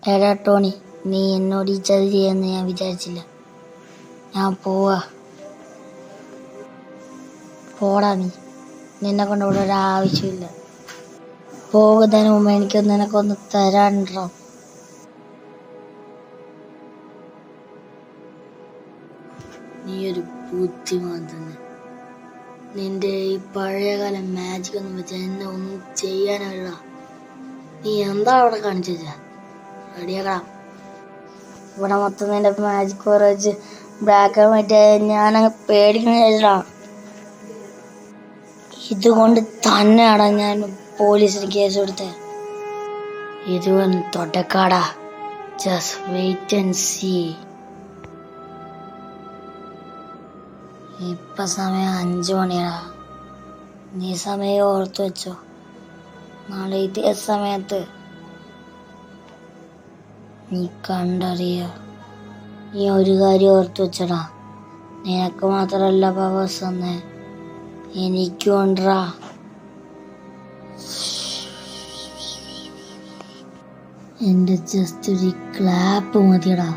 എടാ ടോണി, നീ എന്നോട് ഈ ചതി ചെയ്യുമെന്ന് ഞാൻ വിചാരിച്ചില്ല. ഞാൻ പോടാ. നിന്നെ കൊണ്ട് ഇവിടെ ഒരാവശ്യമില്ല. പോകുന്നതിന് മുമ്പ് എനിക്ക് നിനക്കൊന്ന് തരാനുണ്ടോ? നീ ഒരു ബുദ്ധിമാൻ തന്നെ. നിന്റെ ഈ പഴയകാല മാജിക് ഒന്നും വെച്ച് എന്നെ ഒന്നും ചെയ്യാനല്ല. നീ എന്താ അവിടെ കാണിച്ചു റെഡിയാക്കാം. ഇവിടെ മൊത്തം നിന്റെ മാജിക് വെച്ച് ബ്ലാക്ക് ആൻഡ് വൈറ്റ് ഞാനങ്ങ് പേടിക്കണ. ഇതുകൊണ്ട് തന്നെയാടാ ഞാൻ പോലീസിന് കേസ് കൊടുത്തത്. ഇതുവൻ തൊട്ടക്കാടാ. Just wait and see. ഇപ്പൊ സമയം 5 മണിയാടാ. നീ സമയം ഓർത്തു വെച്ചോ. നാളെ ഇതേ സമയത്ത് നീ കണ്ടറിയ. നീ ഒരു കാര്യം ഓർത്തു വെച്ചടാ. നിനക്ക് മാത്രല്ല പവേഴ്സ് തന്നെ, എനിക്കും ഉണ്ടടാ. എന്റെ ജസ്റ്റ് ഒരു ക്ലാപ്പ് മതിയടാ.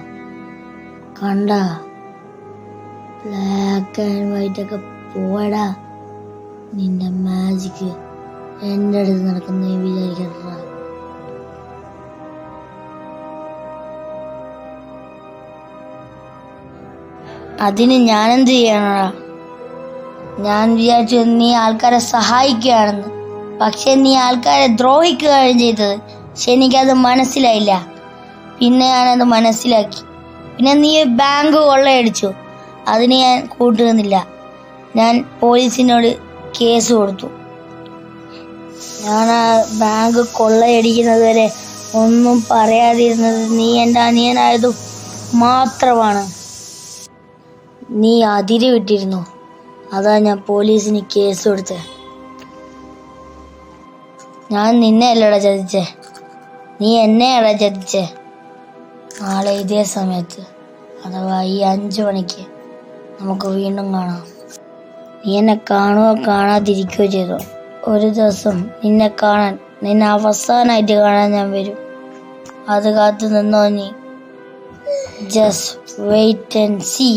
കണ്ട ബ്ലാക്ക് ആൻഡ് വൈറ്റ് ഒക്കെ പോയടാ. നിന്റെ മാജിക് എൻ്റെ അടുത്ത് നടക്കുന്ന വിചാരിക്കണ്ട. അതിന് ഞാനെന്ത് ചെയ്യണടാ? ഞാൻ വിചാരിച്ചു നീ ആൾക്കാരെ സഹായിക്കുകയാണെന്ന്. പക്ഷെ നീ ആൾക്കാരെ ദ്രോഹിക്കുകയാണ് ചെയ്തത്. പക്ഷെ എനിക്കത് മനസ്സിലായില്ല. പിന്നെ ഞാനത് മനസ്സിലാക്കി. പിന്നെ നീ ബാങ്ക് കൊള്ളയടിച്ചു. അതിന് ഞാൻ കൂട്ടുന്നില്ല. ഞാൻ പോലീസിനോട് കേസ് കൊടുത്തു. ഞാൻ ആ ബാങ്ക് കൊള്ളയടിക്കുന്നത് വരെ ഒന്നും പറയാതിരുന്നത് നീ എൻ്റെ അനിയനായത് മാത്രമാണ്. നീ അതിര് വിട്ടിരുന്നു. അതാ ഞാൻ പോലീസിന് കേസ് കൊടുത്തത്. ഞാൻ നിന്നെ അല്ലടാ ചതിച്ചേ, നീ എന്നെയാടാ ചതിച്ചേ. നാളെ ഇതേ സമയത്ത്, അഥവാ ഈ 5 മണിക്ക് നമുക്ക് വീണ്ടും കാണാം. നീ എന്നെ കാണുകയോ കാണാതിരിക്കുകയോ ചെയ്തോ, ഒരു ദിവസം നിന്നെ അവസാനമായിട്ട് കാണാൻ ഞാൻ വരും. അത് കാത്തു നിന്നോ നീ. Just wait and see.